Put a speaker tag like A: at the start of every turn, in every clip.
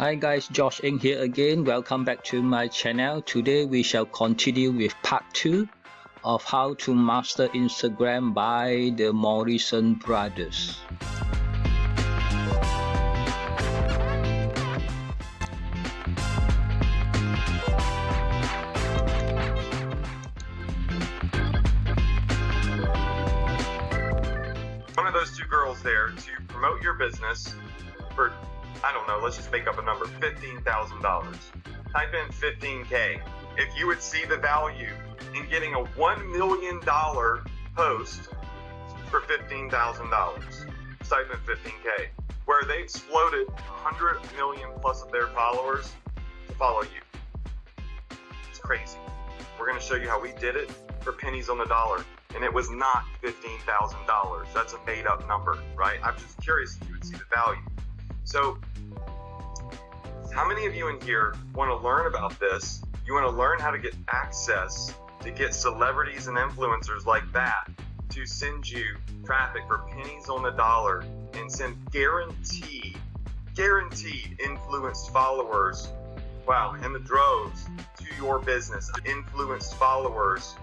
A: Hi guys, Josh Ng here again. Welcome back to my channel. Today we shall continue with part 2 of how to master Instagram by the Morrison brothers.
B: One of those two girls there to promote your business for, I don't know, let's just make up a number, $15,000. Type in 15K. If you would see the value in getting a $1 million post for $15,000, type in 15K, where they exploded 100 million plus of their followers to follow you. It's crazy. We're going to show you how we did it for pennies on the dollar. And it was not $15,000. That's a made up number, right? I'm just curious if you would see the value. So, how many of you in here want to learn about this? You want to learn how to get access to get celebrities and influencers like that to send you traffic for pennies on the dollar and send guaranteed influenced followers, wow, in the droves to your business. Influenced followers,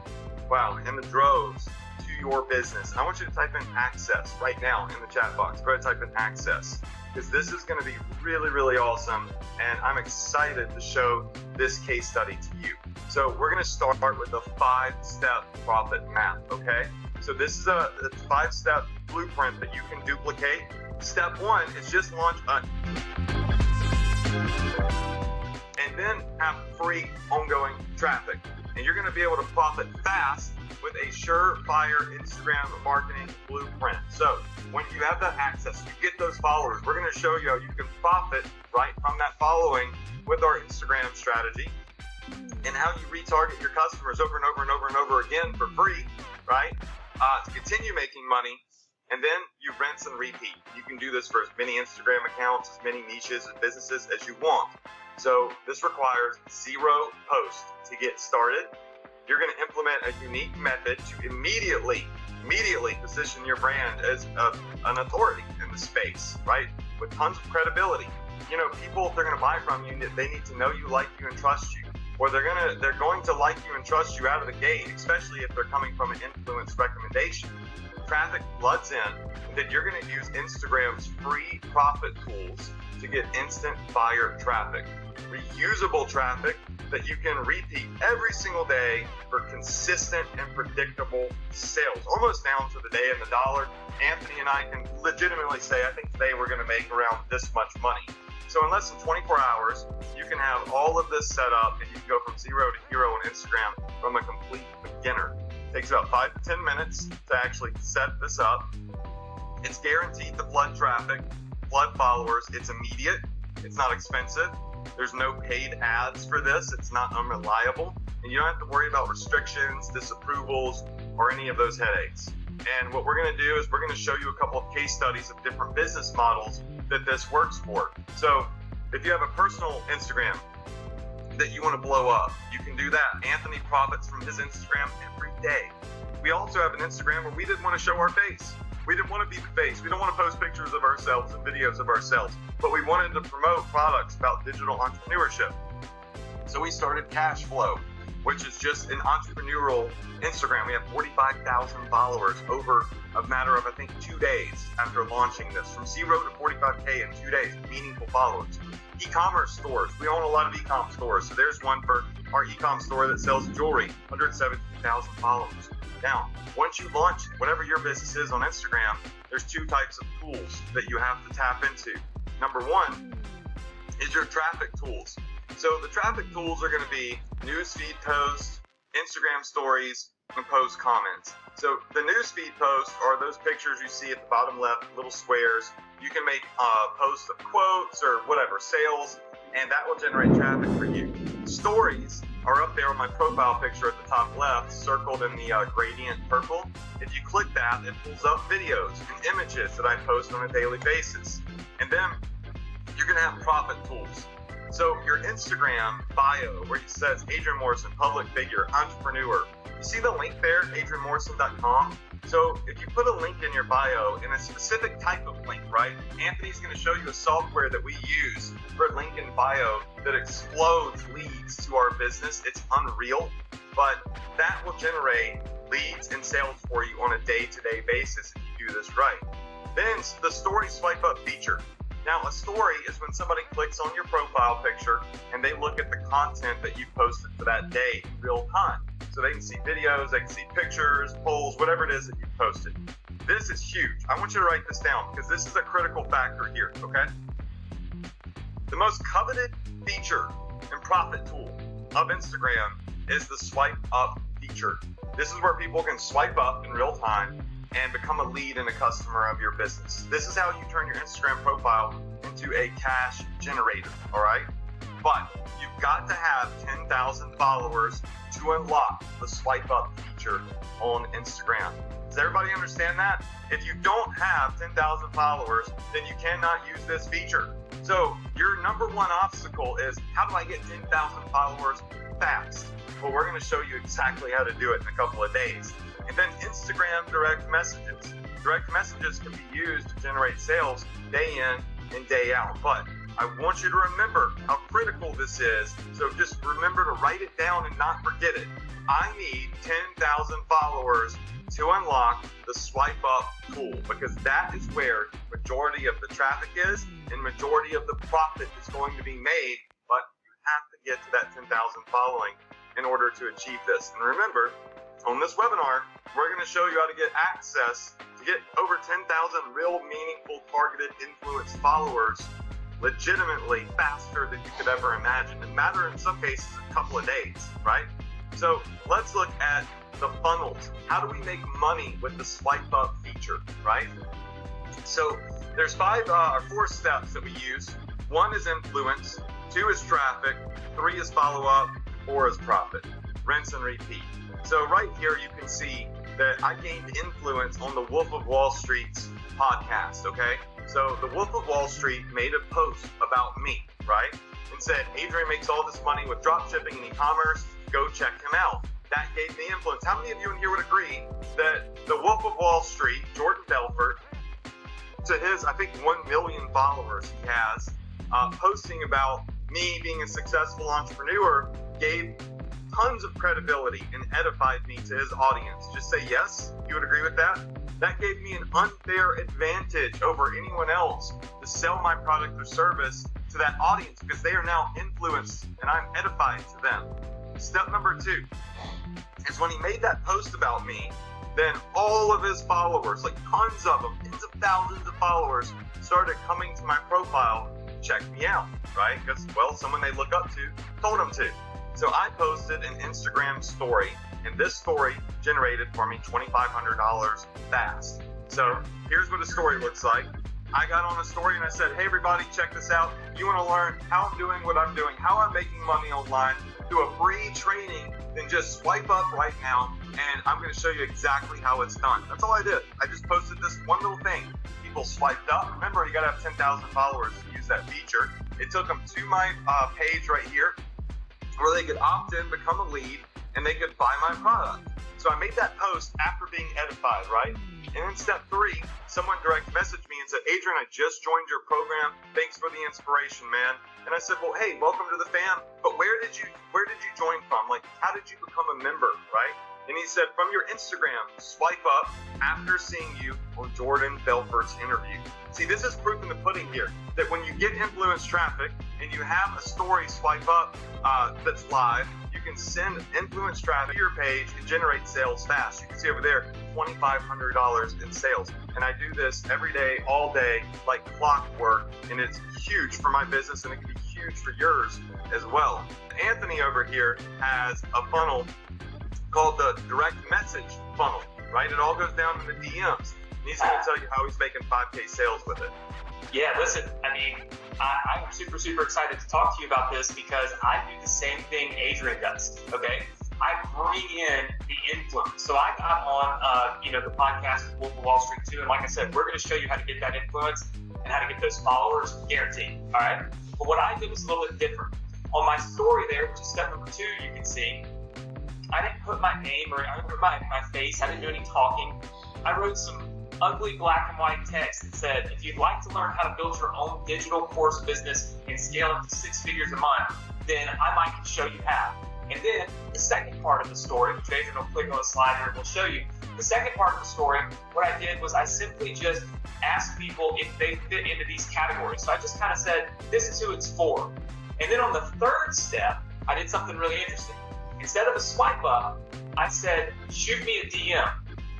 B: wow, in the droves to your business. I want you to type in access right now in the chat box. Go ahead and type in access, because this is going to be really, really awesome, and I'm excited to show this case study to you. So we're going to start with a 5-step profit map, okay? So this is a 5-step blueprint that you can duplicate. Step 1 is just launch and then have free ongoing traffic. And you're going to be able to profit fast with a surefire Instagram marketing blueprint. So when you have that access, you get those followers, we're going to show you how you can profit right from that following with our Instagram strategy, and how you retarget your customers over and over and over and over again for free, right? To continue making money, and then you rinse and repeat. You can do this for as many Instagram accounts, as many niches and businesses as you want. So this requires 0 posts to get started. You're going to implement a unique method to immediately position your brand as an authority in the space, right? With tons of credibility. You know, people, if they're going to buy from you, they need to know you, like you, and trust you. Or they're going to like you and trust you out of the gate, especially if they're coming from an influence recommendation. Traffic floods in, and then you're going to use Instagram's free profit tools to get instant fire traffic. Reusable traffic that you can repeat every single day for consistent and predictable sales, almost down to the day and the dollar. Anthony and I can legitimately say, I think today we're going to make around this much money. So in less than 24 hours, you can have all of this set up, and you can go from 0 to hero on Instagram from a complete beginner. It takes about 5 to 10 minutes to actually set this up. It's guaranteed to flood traffic, flood followers. It's immediate. It's not expensive. There's no paid ads for this. It's not unreliable. And you don't have to worry about restrictions, disapprovals, or any of those headaches. And what we're going to do is we're going to show you a couple of case studies of different business models that this works for. So if you have a personal Instagram that you want to blow up, you can do that. Anthony profits from his Instagram every day. We also have an Instagram where we didn't want to show our face. We didn't want to be the face. We don't want to post pictures of ourselves and videos of ourselves, but we wanted to promote products about digital entrepreneurship. So we started Cashflow, which is just an entrepreneurial Instagram. We have 45,000 followers over a matter of, I think, 2 days after launching this. From 0 to 45K in 2 days, meaningful followers. E-commerce stores. We own a lot of e-com stores. So there's one for our e-com store that sells jewelry, 117,000 followers. Now, once you launch whatever your business is on Instagram, there's 2 types of tools that you have to tap into. Number 1 is your traffic tools. So the traffic tools are going to be newsfeed posts, Instagram stories, and post comments. So the newsfeed posts are those pictures you see at the bottom left, little squares. You can make posts of quotes or whatever, sales, and that will generate traffic for you. Stories are up there on my profile picture at the top left, circled in the gradient purple. If you click that, it pulls up videos and images that I post on a daily basis. And then you're going to have profit tools. So your Instagram bio, where it says Adrian Morrison, public figure, entrepreneur, you see the link there, adrianmorrison.com? So if you put a link in your bio in a specific type of link, right? Anthony's going to show you a software that we use for LinkedIn bio that explodes leads to our business. It's unreal, but that will generate leads and sales for you on a day-to-day basis if you do this right. Then the story swipe up feature. Now, a story is when somebody clicks on your profile picture and they look at the content that you posted for that day in real time. So they can see videos, they can see pictures, polls, whatever it is that you posted. This is huge. I want you to write this down because this is a critical factor here, okay? The most coveted feature and profit tool of Instagram is the swipe up feature. This is where people can swipe up in real time and become a lead and a customer of your business. This is how you turn your Instagram profile into a cash generator, all right? But you've got to have 10,000 followers to unlock the swipe up feature on Instagram. Does everybody understand that? If you don't have 10,000 followers, then you cannot use this feature. So your number one obstacle is, how do I get 10,000 followers fast? Well, we're going to show you exactly how to do it in a couple of days. And then Instagram direct messages. Direct messages can be used to generate sales day in and day out. But I want you to remember how critical this is. So just remember to write it down and not forget it. I need 10,000 followers to unlock the swipe up tool, because that is where majority of the traffic is and majority of the profit is going to be made. But you have to get to that 10,000 following in order to achieve this. And remember, on this webinar, we're going to show you how to get access to get over 10,000 real meaningful targeted influence followers legitimately faster than you could ever imagine. In matter in some cases a couple of days, right? So let's look at the funnels. How do we make money with the swipe up feature, right? So there's 4 steps that we use. 1 is influence, 2 is traffic, 3 is follow up, 4 is profit. Rinse and repeat. So right here you can see that I gained influence on the Wolf of Wall Street's podcast, okay? So the Wolf of Wall Street made a post about me, right? And said, Adrian makes all this money with dropshipping and e-commerce, go check him out. That gave me influence. How many of you in here would agree that the Wolf of Wall Street, Jordan Belfort, to his, I think, 1 million followers he has, posting about me being a successful entrepreneur, gave tons of credibility and edified me to his audience? Just say yes, you would agree with that? That gave me an unfair advantage over anyone else to sell my product or service to that audience, because they are now influenced and I'm edified to them. Step number 2 is when he made that post about me, then all of his followers, like tons of them, tens of thousands of followers, started coming to my profile to check me out, right? Because, well, someone they look up to told them to. So I posted an Instagram story, and this story generated for me $2,500 fast. So here's what a story looks like. I got on a story and I said, hey everybody, check this out. You want to learn how I'm doing what I'm doing, how I'm making money online, do a free training, then just swipe up right now and I'm going to show you exactly how it's done. That's all I did. I just posted this one little thing. People swiped up. Remember, you got to have 10,000 followers to use that feature. It took them to my page right here where they could opt in, become a lead, and they could buy my product. So I made that post after being edified, right? And then step 3, someone direct messaged me and said, Adrian, I just joined your program. Thanks for the inspiration, man. And I said, well, hey, welcome to the fam. But where did you join from? Like, how did you become a member, right? And he said, from your Instagram, swipe up after seeing you on Jordan Belfort's interview. See, this is proof in the pudding here, that when you get influence traffic and you have a story swipe up that's live, you can send influence traffic to your page and generate sales fast. You can see over there, $2,500 in sales. And I do this every day, all day, like clockwork, and it's huge for my business and it can be huge for yours as well. Anthony over here has a funnel called the direct message funnel, right? It all goes down in the DMs. And he's going to tell you how he's making 5K sales with it.
C: Yeah, listen, I mean, I'm super, super excited to talk to you about this because I do the same thing Adrian does, okay? I bring in the influence. So I got on, the podcast with Wolf of Wall Street too, and like I said, we're going to show you how to get that influence and how to get those followers guaranteed, all right? But what I did was a little bit different. On my story there, which is step number 2, you can see, I didn't put my name or I didn't put my face. I didn't do any talking. I wrote some ugly black and white text that said, if you'd like to learn how to build your own digital course business and scale it to 6 figures a month, then I might show you how. And then the second part of the story, which Adrian will click on the slide here and will show you, the second part of the story, what I did was I simply just asked people if they fit into these categories. So I just kind of said, this is who it's for. And then on the third step, I did something really interesting. Instead of a swipe up, I said, shoot me a DM,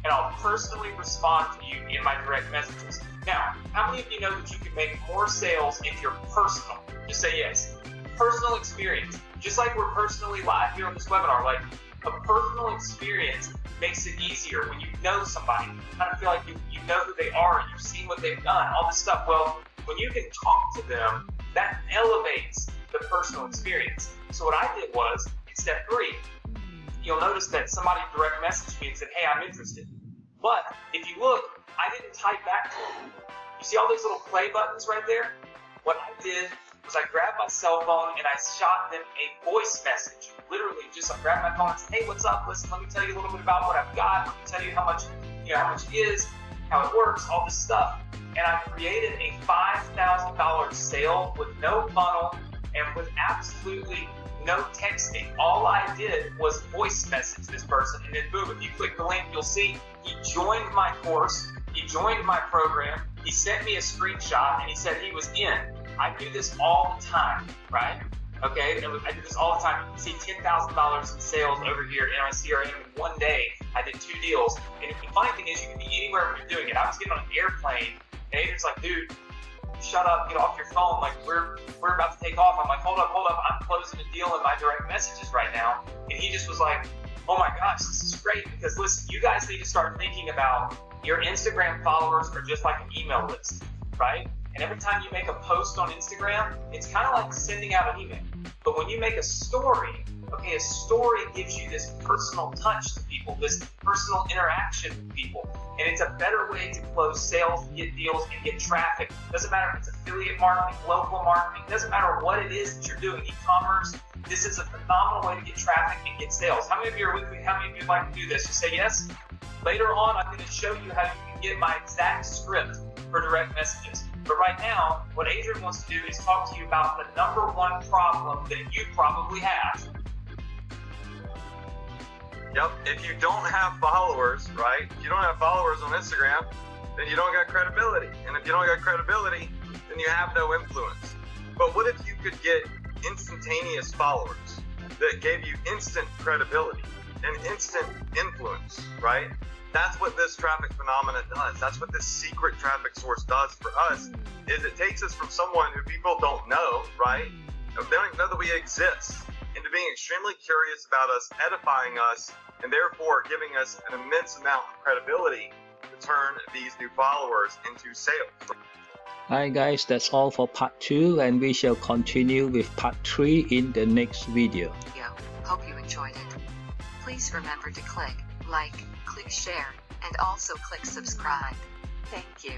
C: and I'll personally respond to you in my direct messages. Now, how many of you know that you can make more sales if you're personal? Just say yes. Personal experience. Just like we're personally live here on this webinar, like a personal experience makes it easier when you know somebody. You kind of feel like you know who they are, you've seen what they've done, all this stuff. Well, when you can talk to them, that elevates the personal experience. So what I did was, in step 3, you'll notice that somebody direct messaged me and said, hey, I'm interested. But if you look, I didn't type back to them. You see all these little play buttons right there? What I did was I grabbed my cell phone and I shot them a voice message. Literally, just I grabbed my phone and said, hey, what's up? Listen, let me tell you a little bit about what I've got. Let me tell you how much it is, how it works, all this stuff. And I created a $5,000 sale with no funnel and with absolutely no texting. All I did was voice message this person, and then boom, if you click the link, you'll see he joined my course, he joined my program, he sent me a screenshot, and he said he was in. I do this all the time, right? Okay, I do this all the time. You see $10,000 in sales over here in my CRM in one day. I did 2 deals. And the funny thing is, you can be anywhere when you're doing it. I was getting on an airplane, and Adrian's like, dude, shut up, get off your phone. Like, we're about to take off. I'm like, hold up. I'm closing a deal in my direct messages right now. And he just was like, oh my gosh, this is great. Because listen, you guys need to start thinking about your Instagram followers are just like an email list, right? And every time you make a post on Instagram, it's kind of like sending out an email. But when you make a story, okay, a story gives you this personal touch to people, this personal interaction with people. And it's a better way to close sales, get deals, and get traffic. Doesn't matter if it's affiliate marketing, local marketing, doesn't matter what it is that you're doing, e-commerce. This is a phenomenal way to get traffic and get sales. How many of you are with me? How many of you would like to do this? Just say yes. Later on, I'm going to show you how you can get my exact script for direct messages. But right now, what Adrian wants to do is talk to you about the #1 problem that you probably have.
B: Yep, if you don't have followers, right? If you don't have followers on Instagram, then you don't got credibility. And if you don't got credibility, then you have no influence. But what if you could get instantaneous followers that gave you instant credibility and instant influence, right? That's what this traffic phenomenon does. That's what this secret traffic source does for us, is it takes us from someone who people don't know, right? They don't even know that we exist, into being extremely curious about us, edifying us, and therefore giving us an immense amount of credibility to turn these new followers into sales.
A: Alright guys, that's all for part 2, and we shall continue with part 3 in the next video.
D: Hope you enjoyed it. Please remember to click like, click share, and also click subscribe. Thank you.